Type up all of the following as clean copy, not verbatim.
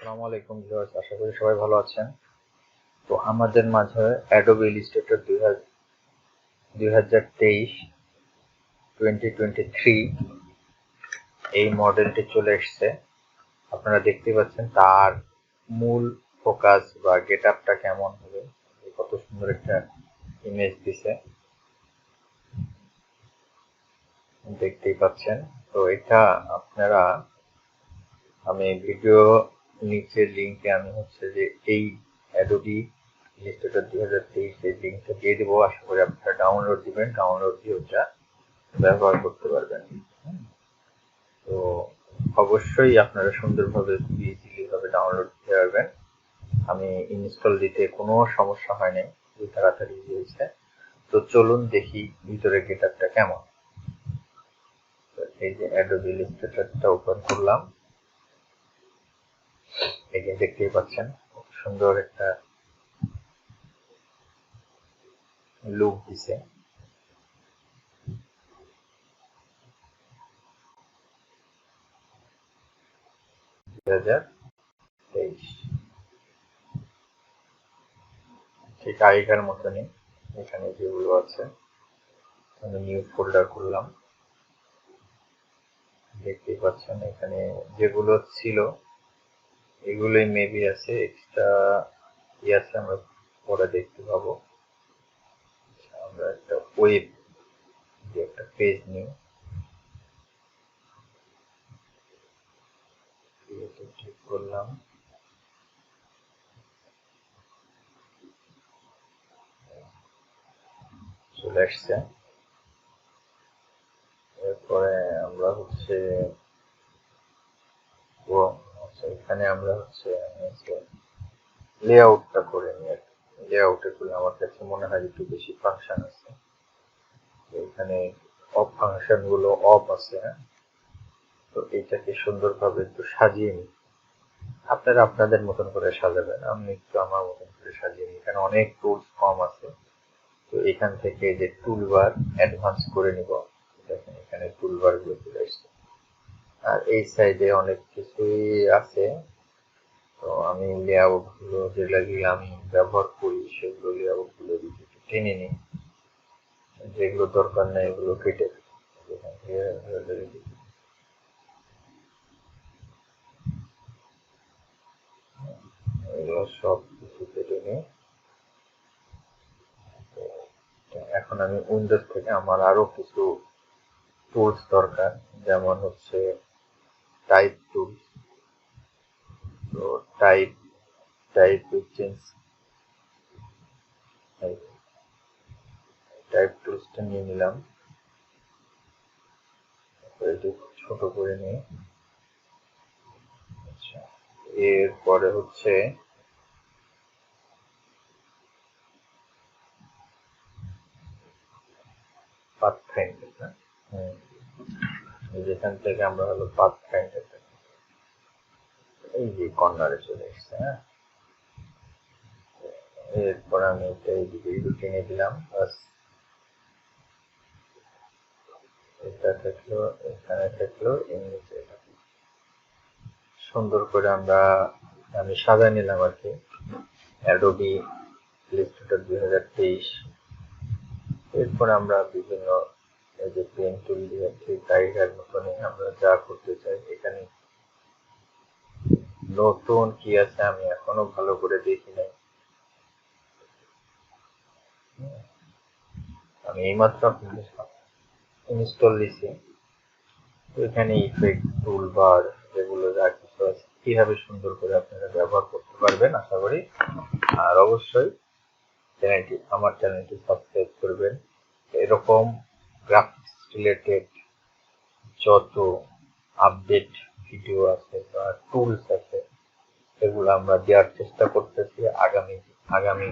আসসালামু আলাইকুম ভিউয়ার্স, আশা করি সবাই ভালো আছেন। তো আমাদের মাঝে Adobe Illustrator 2023 এই মডেলটি চলে এসেছে। আপনারা দেখতে পাচ্ছেন তার মূল ফোকাস বা গেটআপটা কেমন হবে, কত সুন্দর একটা ইমেজ দিছে, দেখতেই পাচ্ছেন। তো এটা আপনারা, আমি ভিডিও নিচের লিঙ্কে আমি যে এই Adobe Illustrator 2023 এর লিঙ্কটা দিয়ে দেবো। আশা করি আপনারা ডাউনলোড দিবেন, ডাউনলোড দিয়ে ওটা ব্যবহার করতে পারবেন। তো অবশ্যই আপনারা সুন্দরভাবে ইজিলিভাবে ডাউনলোড দিতে পারবেন। আমি ইনস্টল দিতে কোনো সমস্যা হয়নি, খুবই তাড়াতাড়ি হয়েছে। তো চলুন দেখি ভিতরে গেটআপটা কেমন। এই যে Adobe Illustratorটা ওপেন করলাম, এই যে দেখতেই পাচ্ছেন খুব সুন্দর একটা লুক দিছে। ঠিক আগেকার মতনই এখানে যেগুলো আছে, আমি নিউ ফোল্ডার করলাম, দেখতেই পাচ্ছেন এখানে যেগুলো ছিল এগুলোই মেবি আছে, এক্সট্রা কি আছে আমরা পরে দেখতে পাবো। আমরা একটা ওয়েব যে একটা পেজ নিই, ঠিক করলাম, চলে আসছে। এরপরে আমরা এখানে আমরা লেআউটটা করে নিই। লেআউটে করলে আমার কাছে মনে হয় একটু বেশি ফাংশন আছে, এখানে অফ ফাংশন গুলো অফ আছে। হ্যাঁ, তো এটাকে সুন্দরভাবে একটু সাজিয়ে নিই। আপনারা আপনাদের মতন করে সাজাবেন, আমি একটু আমার মতন করে সাজিয়ে নিই। এখানে অনেক টুলস কম আছে, তো এখান থেকে যে টুলবার অ্যাডভান্স করে নিব। দেখেন এখানে টুলবার গুলো চলে আসছে, আর এই সাইডে অনেক কিছুই আছে। তো আমি লেআউট গুলো যেগুলো আমি ব্যবহার করি সেগুলো লেআউট গুলো একটু টেনে নিই, যেগুলো দরকার নেই এগুলো কেটে এখান থেকে এগুলো সব কিছু কেটে নিই। এখন আমি উইন্ডোজ থেকে আমার আরো কিছু টুলস দরকার, যেমন টাইপ টুলস। তো টাইপ টাইপ চেঞ্জ টাইপ টুলসটা নিয়ে নিলাম, এটি ছোট করে নিই। আচ্ছা, এরপরে পাথফাইন্ডার। যেখান থেকে আমরা পাথফাইন্ডার, এই যে কর্নারে চলে এসছে। হ্যাঁ, এরপর আমি এটা এইদিকে টেনে দিলাম, বাস। এটা থাকলো, এখানে থাকলো, নিচে সুন্দর করে আমি সাজায় নিলাম আর কি Adobe Illustrator 2023। এরপর আমরা বিভিন্ন এই যে পেন টুল দিয়ে ঠিক আগেকার মতনই আমরা যা করতে চাই। এখানে নতুন কি আছে আমি এখনো ভালো করে দেখি নাই, আমি এইমাত্র ইনস্টল দিছি। তো এখানে ইফেক্ট টুলবার যেগুলো যা কিছু আছে কিভাবে সুন্দর করে আপনারা ব্যবহার করতে পারবেন আশা করি। আর অবশ্যই আমার চ্যানেলটি সাবস্ক্রাইব করবেন। এরকম গ্রাফিক্স রিলেটেড যত আপডেট ভিডিও আছে বা টুলস আছে এগুলো আমরা দেওয়ার চেষ্টা করতেছি। আগামী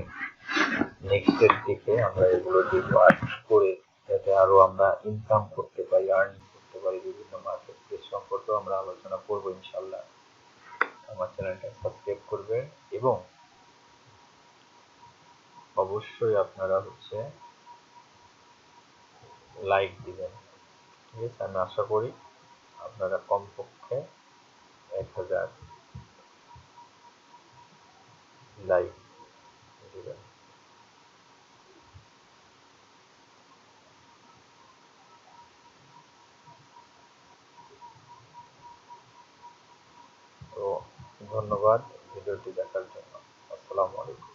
নেক্সটের দিকে আমরা এগুলো দিব, আর করে যাতে আরো আমরা ইনকাম করতে পারি, আর্নিং করতে পারি। বিভিন্ন মার্কেট প্লেস সম্পর্কেও আমরা আলোচনা করবো ইনশাল্লাহ। আমার চ্যানেলটা সাবস্ক্রাইব করবেন এবং অবশ্যই আপনারা লাইক দিবেন। ঠিক আছে, আমি আশা করি আপনারা কমপক্ষে 1000 লাইভ দিবেন। তো ধন্যবাদ ভিডিওটি দেখার জন্য। আসসালামু আলাইকুম।